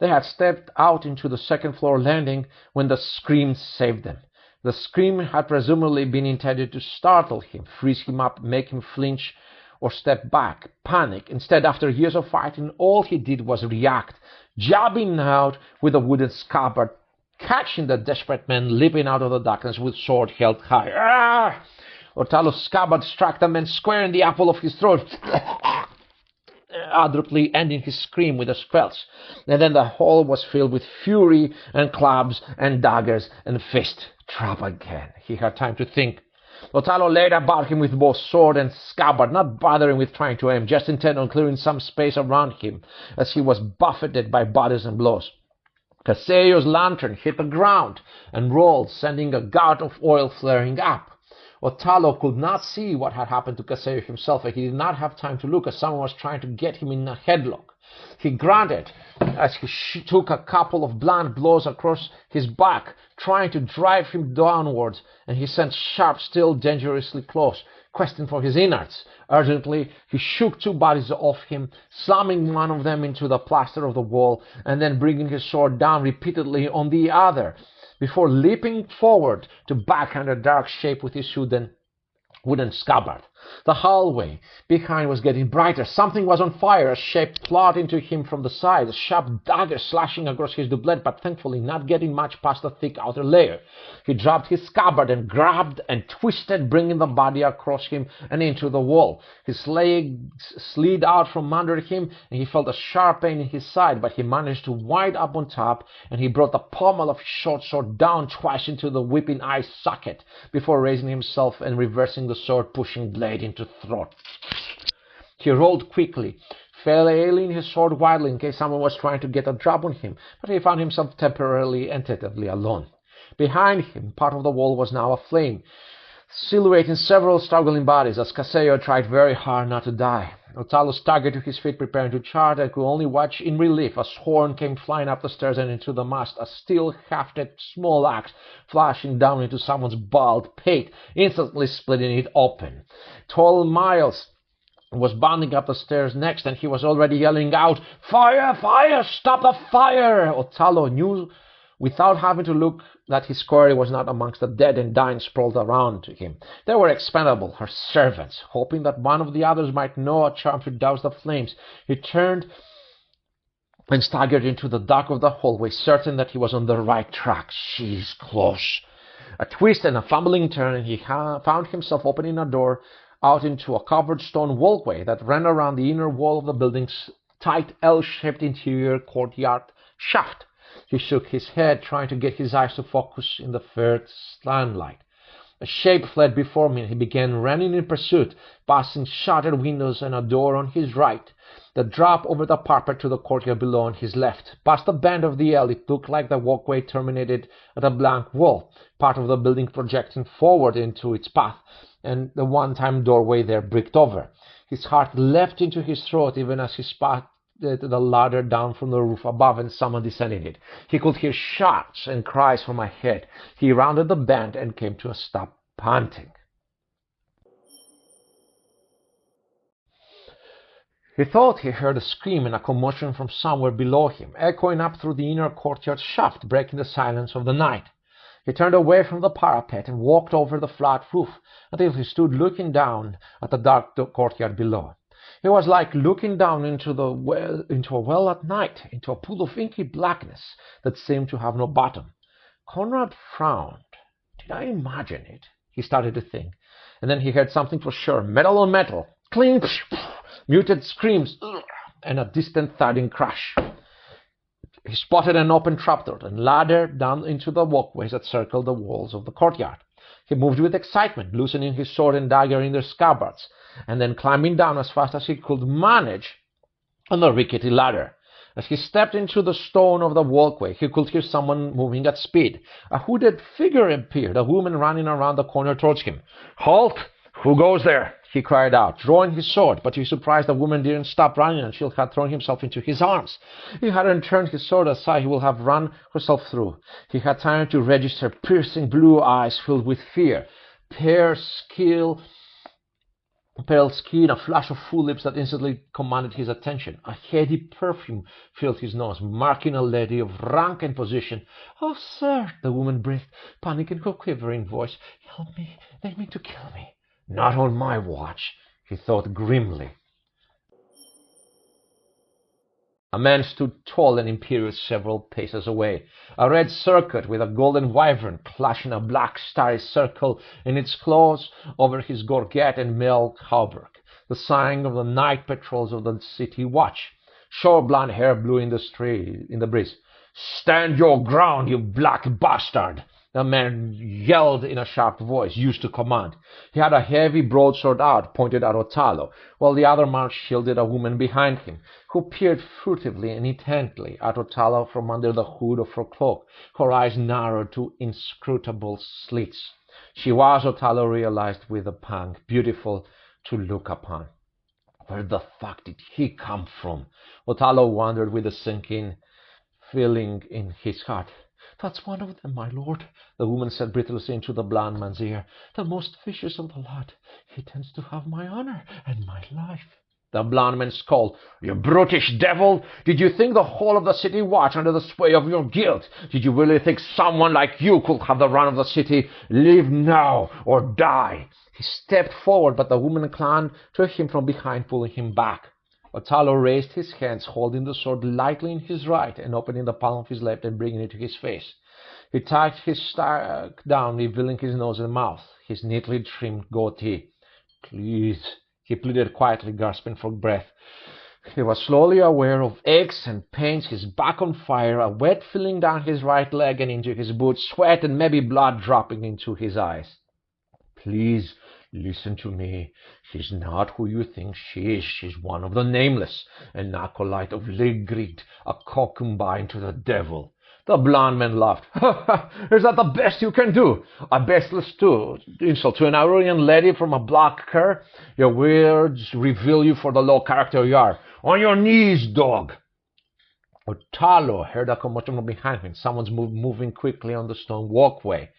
They had stepped out into the second-floor landing when the scream saved them. The scream had presumably been intended to startle him, freeze him up, make him flinch or step back, panic. Instead, after years of fighting, all he did was react, jabbing out with a wooden scabbard, catching the desperate man leaping out of the darkness with sword held high. Ah! Otallo's scabbard struck the man square in the apple of his throat, abruptly ending his scream with a squelch, and then the hall was filled with fury and clubs and daggers and fists. Trap again. He had time to think. Otallo laid about him with both sword and scabbard, not bothering with trying to aim, just intent on clearing some space around him as he was buffeted by bodies and blows. Casello's lantern hit the ground and rolled, sending a gout of oil flaring up. Otallo could not see what had happened to Casello himself, and he did not have time to look as someone was trying to get him in a headlock. He grunted as he took a couple of blunt blows across his back, trying to drive him downwards, and he sent Sharp still dangerously close, questing for his innards. Urgently, he shook two bodies off him, slamming one of them into the plaster of the wall, and then bringing his sword down repeatedly on the other, before leaping forward to backhand a dark shape with his wooden scabbard. The hallway behind was getting brighter. Something was on fire. A shape clawed into him from the side, a sharp dagger slashing across his doublet, but thankfully not getting much past the thick outer layer. He dropped his scabbard and grabbed and twisted, bringing the body across him and into the wall. His legs slid out from under him, and he felt a sharp pain in his side, but he managed to wind up on top, and he brought the pommel of his short sword down twice into the whipping eye socket before raising himself and reversing the sword, pushing blade into throat. He rolled quickly, flailing his sword wildly in case someone was trying to get a drop on him, but he found himself temporarily and tentatively alone. Behind him, part of the wall was now aflame, silhouetting several struggling bodies as Casello tried very hard not to die. Otallo staggered to his feet, preparing to charge, and could only watch in relief as Horn came flying up the stairs and into the mast, a steel-hafted small axe flashing down into someone's bald pate, instantly splitting it open. 12 Miles was bounding up the stairs next, and he was already yelling out, "Fire! Fire! Stop the fire!" Otallo knew without having to look that his quarry was not amongst the dead and dying sprawled around him. They were expendable, her servants. Hoping that one of the others might know a charm to douse the flames, he turned and staggered into the dark of the hallway, certain that he was on the right track. She's close. A twist and a fumbling turn, and he found himself opening a door out into a covered stone walkway that ran around the inner wall of the building's tight L-shaped interior courtyard shaft. He shook his head, trying to get his eyes to focus in the first sunlight. A shape fled before him, and he began running in pursuit, passing shattered windows and a door on his right. The drop over the parapet to the courtyard below on his left. Past the bend of the L, it looked like the walkway terminated at a blank wall, part of the building projecting forward into its path, and the one-time doorway there bricked over. His heart leapt into his throat even as he spat the ladder down from the roof above and someone descending it. He could hear shots and cries from ahead. He rounded the bend and came to a stop, panting. He thought he heard a scream and a commotion from somewhere below him, echoing up through the inner courtyard shaft, breaking the silence of the night. He turned away from the parapet and walked over the flat roof until he stood looking down at the dark courtyard below. It was like looking down into a well at night, into a pool of inky blackness that seemed to have no bottom. Conrad frowned. Did I imagine it? He started to think. And then he heard something for sure. Metal on metal. Clink, muted screams, and a distant thudding crash. He spotted an open trapdoor and ladder down into the walkways that circled the walls of the courtyard. He moved with excitement, loosening his sword and dagger in their scabbards, and then climbing down as fast as he could manage on the rickety ladder. As he stepped into the stone of the walkway, he could hear someone moving at speed. A hooded figure appeared, a woman running around the corner towards him. "Halt! Who goes there?" he cried out, drawing his sword, but to his surprise the woman didn't stop running until he had thrown himself into his arms. He hadn't turned his sword aside, he would have run herself through. He had time to register piercing blue eyes filled with fear, pale skin, a flash of full lips that instantly commanded his attention. A heady perfume filled his nose, marking a lady of rank and position. "Oh, sir," the woman breathed, panic in her quivering voice. "Help me, they mean to kill me." "Not on my watch," he thought grimly. A man stood tall and imperious several paces away. A red circuit with a golden wyvern clashing a black starry circle in its claws over his gorget and mail hauberk. The sighing of the night patrols of the city watch. Short blonde hair blew in the breeze. "Stand your ground, you black bastard!" The man yelled in a sharp voice, used to command. He had a heavy broadsword out, pointed at Otallo, while the other man shielded a woman behind him, who peered furtively and intently at Otallo from under the hood of her cloak, her eyes narrowed to inscrutable slits. She was, Otallo realized with a pang, beautiful to look upon. Where the fuck did he come from? Otallo wondered with a sinking feeling in his heart. "That's one of them, my lord," the woman said breathlessly into the blond man's ear. "The most vicious of the lot. He tends to have my honor and my life." The blond man scolded. "You brutish devil! Did you think the whole of the city watched under the sway of your guilt? Did you really think someone like you could have the run of the city? Live now or die!" He stepped forward, but the woman clung to him from behind, pulling him back. Otallo raised his hands, holding the sword lightly in his right and opening the palm of his left and bringing it to his face. He tied his stack down, revealing his nose and mouth, his neatly trimmed goatee. "Please," he pleaded quietly, gasping for breath. He was slowly aware of aches and pains, his back on fire, a wet feeling down his right leg and into his boot, sweat and maybe blood dropping into his eyes. "Please, listen to me. She's not who you think she is. She's one of the nameless, an acolyte of Ligrid, a concubine to the devil." The blond man laughed. "Is that the best you can do? A baseless insult to an Aurelian lady from a black cur? Your words reveal you for the low character you are. On your knees, dog!" Otallo heard a commotion from behind him. Someone's moving quickly on the stone walkway.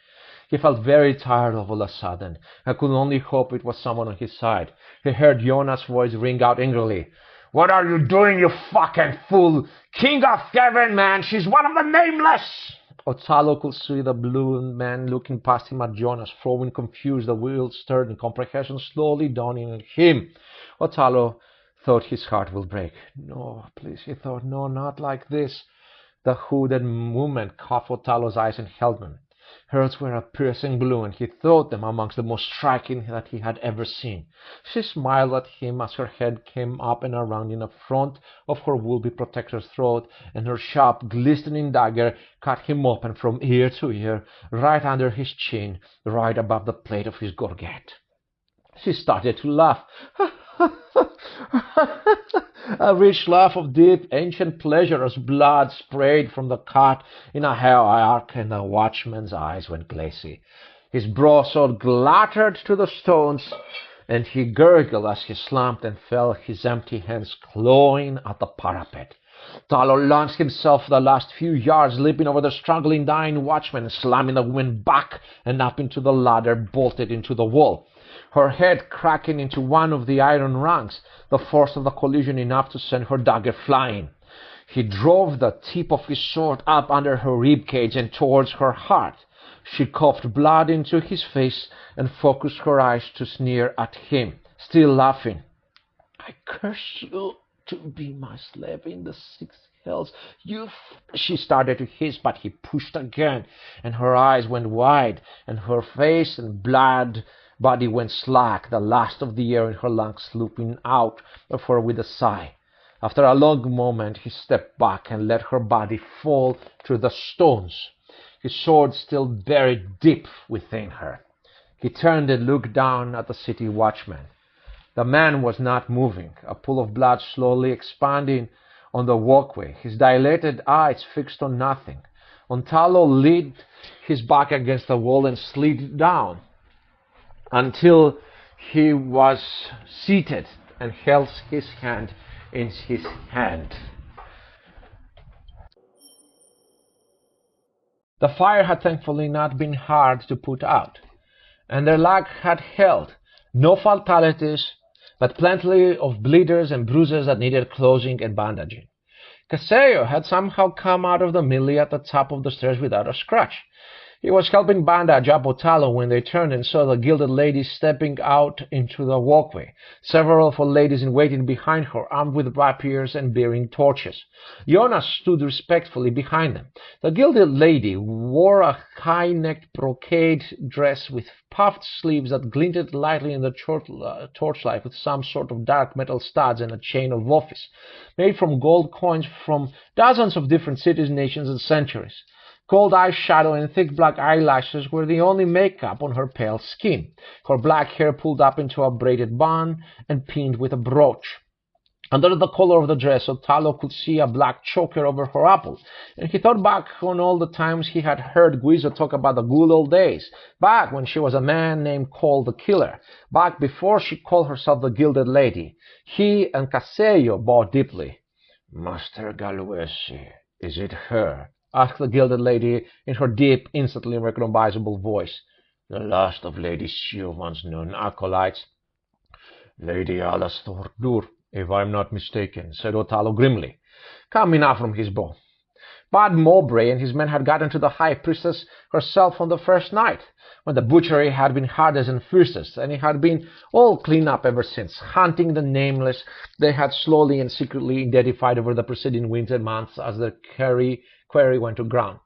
He felt very tired all of a sudden, and could only hope it was someone on his side. He heard Jonas' voice ring out angrily. "What are you doing, you fucking fool? King of heaven, man! She's one of the nameless!" Otallo could see the blue man looking past him at Jonas, throwing confused, the wheels stirred, and comprehension slowly dawning on him. Otallo thought his heart would break. "No, please," he thought. "No, not like this." The hooded woman caught Otallo's eyes and held them. Hers were a piercing blue, and he thought them amongst the most striking that he had ever seen. She smiled at him as her head came up and around in the front of her would-be protector's throat, and her sharp, glistening dagger cut him open from ear to ear, right under his chin, right above the plate of his gorget. She started to laugh. A rich laugh of deep, ancient pleasure as blood sprayed from the cut in a hair arc, and the watchman's eyes went glassy. His broadsword clattered to the stones, and he gurgled as he slumped and fell, his empty hands clawing at the parapet. Tallow launched himself the last few yards, leaping over the struggling, dying watchman, and slamming the woman back and up into the ladder bolted into the wall, her head cracking into one of the iron rungs, the force of the collision enough to send her dagger flying. He drove the tip of his sword up under her ribcage and towards her heart. She coughed blood into his face and focused her eyes to sneer at him, still laughing. "I curse you to be my slave in the six hells, you She started to hiss, but he pushed again, and her eyes went wide, and her face and blood body went slack, the last of the air in her lungs slipping out of her with a sigh. After a long moment, he stepped back and let her body fall through the stones, his sword still buried deep within her. He turned and looked down at the city watchman. The man was not moving, a pool of blood slowly expanding on the walkway, his dilated eyes fixed on nothing. Tallow leaned his back against the wall and slid down until he was seated and held his hand in his hand. The fire had thankfully not been hard to put out, and their luck had held. No fatalities, but plenty of bleeders and bruises that needed closing and bandaging. Cassio had somehow come out of the melee at the top of the stairs without a scratch. He was helping bandage up Tallow when they turned and saw the gilded lady stepping out into the walkway, several of her ladies in waiting behind her, armed with rapiers and bearing torches. Jonas stood respectfully behind them. The gilded lady wore a high-necked brocade dress with puffed sleeves that glinted lightly in the torchlight, with some sort of dark metal studs and a chain of office, made from gold coins from dozens of different cities, nations, and centuries. Gold eyeshadow and thick black eyelashes were the only makeup on her pale skin, her black hair pulled up into a braided bun and pinned with a brooch. Under the collar of the dress, Tallow could see a black choker over her apple, and he thought back on all the times he had heard Guizo talk about the good old days, back when she was a man named Cole the Killer, back before she called herself the Gilded Lady. He and Cassio bowed deeply. "Master Galuesi, is it her?" asked the Gilded Lady in her deep, instantly recognizable voice. "The last of Lady Siobhan's known acolytes?" "Lady Alas Thordur, if I am not mistaken," said Tallow grimly, coming up from his bow. Bud Mowbray and his men had gotten to the High Priestess herself on the first night, when the butchery had been hardest and fiercest, and it had been all cleaned up ever since, hunting the nameless they had slowly and secretly identified over the preceding winter months as their quarry went to ground.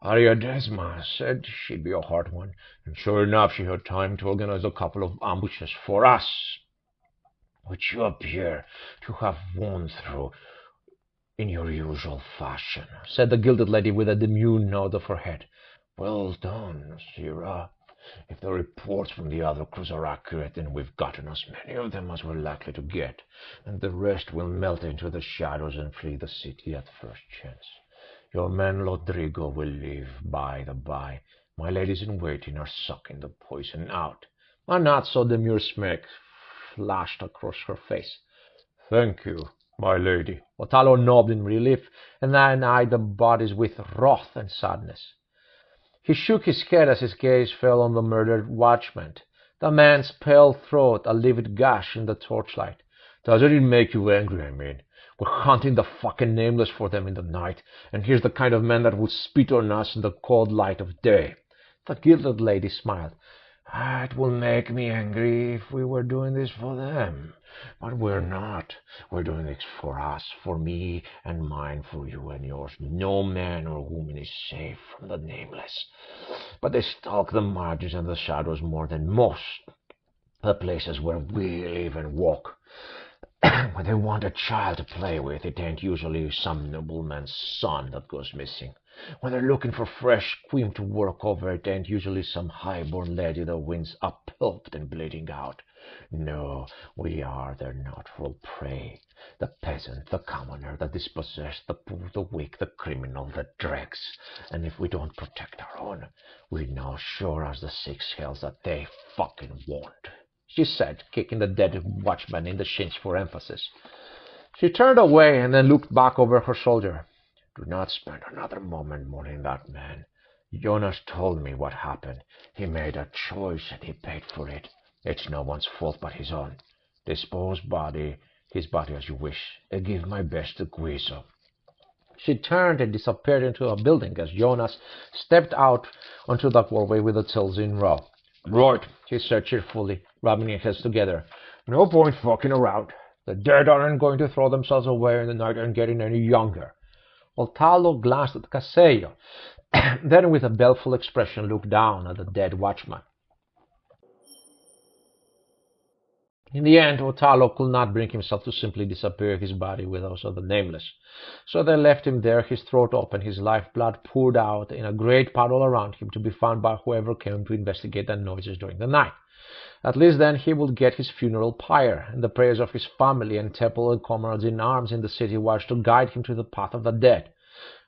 Ariadesma said she'd be a hard one, and sure enough she had time to organize a couple of ambushes for us, which you appear to have won through in your usual fashion," said the Gilded Lady with a demure nod of her head. "Well done, Sirrah. If the reports from the other crews are accurate, then we've gotten as many of them as we're likely to get, and the rest will melt into the shadows and flee the city at first chance. Your man Rodrigo will live by the by. My ladies-in-waiting are sucking the poison out." A not so demure smirk flashed across her face. "Thank you, my lady." Tallow nodded in relief, and then eyed the bodies with wrath and sadness. He shook his head as his gaze fell on the murdered watchman, the man's pale throat a livid gash in the torchlight. "Doesn't it make you angry, I mean? We're hunting the fucking nameless for them in the night, and here's the kind of man that would spit on us in the cold light of day." The Gilded Lady smiled. It will make me angry if we were doing this for them. But we're not. We're doing this for us, for me and mine, for you and yours. No man or woman is safe from the nameless. But they stalk the margins and the shadows more than most, the places where we live and walk. When they want a child to play with, it ain't usually some nobleman's son that goes missing. When they're looking for fresh cream to work over, it ain't usually some high-born lady that wins up pulped and bleeding out. No, we are their natural prey. The peasant, the commoner, the dispossessed, the poor, the weak, the criminal, the dregs. And if we don't protect our own, we know sure as the 6 hells that they fucking won't, she said, kicking the dead watchman in the shins for emphasis. She turned away and then looked back over her shoulder. Do not spend another moment mourning that man. Jonas told me what happened. He made a choice and he paid for it. It's no one's fault but his own. Dispose his body as you wish, and give my best to Guiso. She turned and disappeared into a building as Jonas stepped out onto the doorway with the tills in row. Right, he said cheerfully, rubbing his hands together. No point fucking around. The dead aren't going to throw themselves away in the night and getting any younger. Ottalo glanced at Casello, then with a baleful expression looked down at the dead watchman. In the end, Ottalo could not bring himself to simply disappear his body with those of the nameless. So they left him there, his throat open, his lifeblood poured out in a great puddle around him, to be found by whoever came to investigate the noises during the night. At least then he would get his funeral pyre, and the prayers of his family and temple and comrades in arms in the city was to guide him to the path of the dead.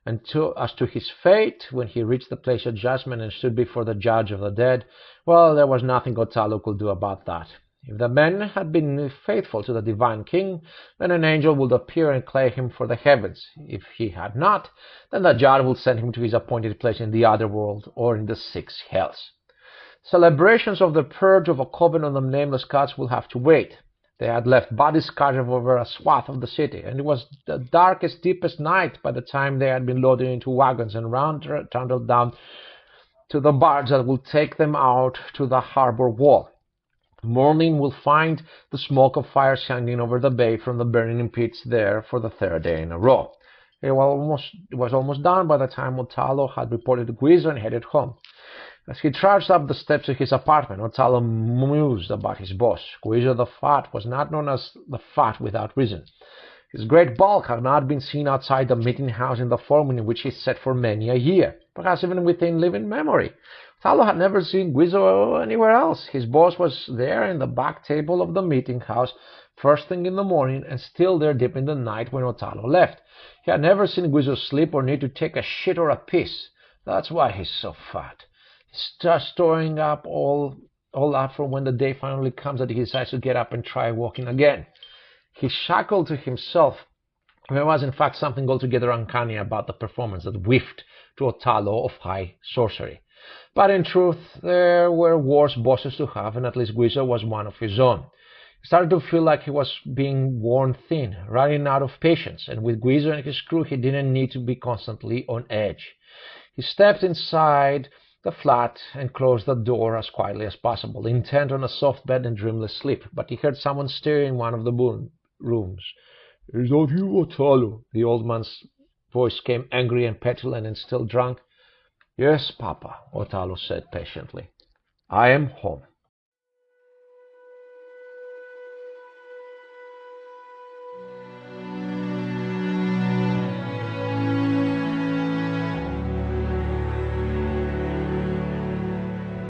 And as to his fate, when he reached the place of judgment and stood before the judge of the dead, well, there was nothing Ottalo could do about that. If the man had been faithful to the divine king, then an angel would appear and claim him for the heavens. If he had not, then the judge would send him to his appointed place in the other world or in the 6 hells. Celebrations of the purge of a coven of the nameless gods will have to wait. They had left bodies scattered over a swath of the city, and it was the darkest, deepest night by the time they had been loaded into wagons and trundled down to the barge that would take them out to the harbor wall. Morning will find the smoke of fires hanging over the bay from the burning pits there for the 3rd day in a row. It was almost done by the time Ottalo had reported to Guiso and headed home. As he trudged up the steps of his apartment, Ottalo mused about his boss. Guiso the Fat was not known as the Fat without reason. His great bulk had not been seen outside the meeting house in the form in which he sat for many a year, perhaps even within living memory. Ottalo had never seen Guiso anywhere else. His boss was there in the back table of the meeting house first thing in the morning, and still there deep in the night when Ottalo left. He had never seen Guiso sleep or need to take a shit or a piss. That's why he's so fat. He's just storing up all up for when the day finally comes that he decides to get up and try walking again. He chuckled to himself. There was in fact something altogether uncanny about the performance that whiffed to Ottalo of high sorcery. But in truth, there were worse bosses to have, and at least Guiso was one of his own. He started to feel like he was being worn thin, running out of patience, and with Guiso and his crew he didn't need to be constantly on edge. He stepped inside the flat and closed the door as quietly as possible, intent on a soft bed and dreamless sleep, but he heard someone stir in one of the rooms. "Is that you, Ottalo?" The old man's voice came angry and petulant and still drunk. "Yes, Papa," Ottalo said patiently. "I am home."